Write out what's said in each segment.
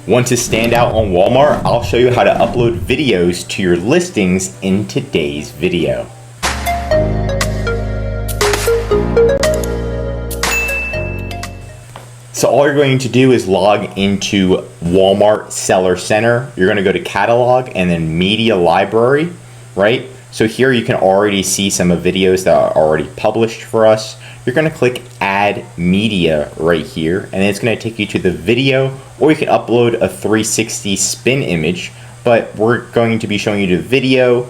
Want to stand out on Walmart? I'll show you how to upload videos to your listings in today's video. So all you're going to do is log into Walmart Seller Center. You're going to go to Catalog and then Media Library, right? So here you can already see some of videos that are already published for us. You're going to click Add Media right here, and then it's going to take you to the video, or you can upload a 360 spin image, but we're going to be showing you the video.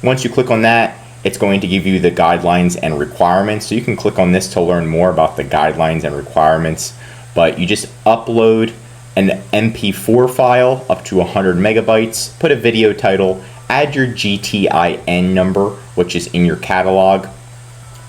Once you click on that, it's going to give you the guidelines and requirements. So you can click on this to learn more about the guidelines and requirements, but you just upload an MP4 file up to 100 megabytes, put a video title, add your GTIN number, which is in your catalog,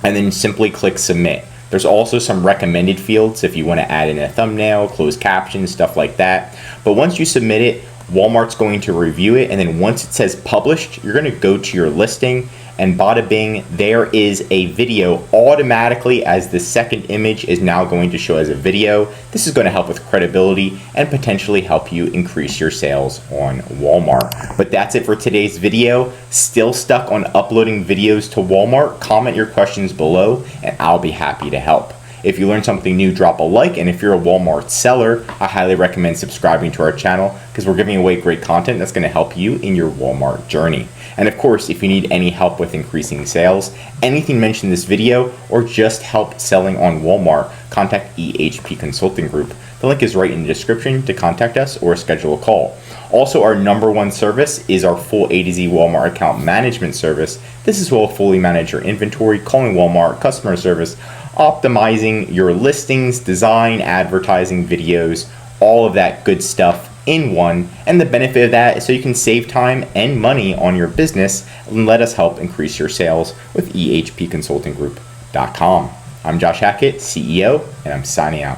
and then simply click submit. There's also some recommended fields if you want to add in a thumbnail, closed captions, stuff like that. But once you submit it, Walmart's going to review it, and then once it says published, you're going to go to your listing, and bada bing, there is a video automatically as the second image is now going to show as a video. This is going to help with credibility and potentially help you increase your sales on Walmart. But that's it for today's video. Still stuck on uploading videos to Walmart? Comment your questions below and I'll be happy to help. If you learned something new, drop a like, and if you're a Walmart seller, I highly recommend subscribing to our channel because we're giving away great content that's going to help you in your Walmart journey. And of course, if you need any help with increasing sales, anything mentioned in this video, or just help selling on Walmart, contact EHP Consulting Group. The link is right in the description to contact us or schedule a call. Also, our #1 service is our full A to Z Walmart account management service. This is will fully manage your inventory, calling Walmart, customer service, optimizing your listings, design, advertising, videos, all of that good stuff in one. And the benefit of that is so you can save time and money on your business and let us help increase your sales with ehpconsultinggroup.com. I'm Josh Hackett, CEO, and I'm signing out.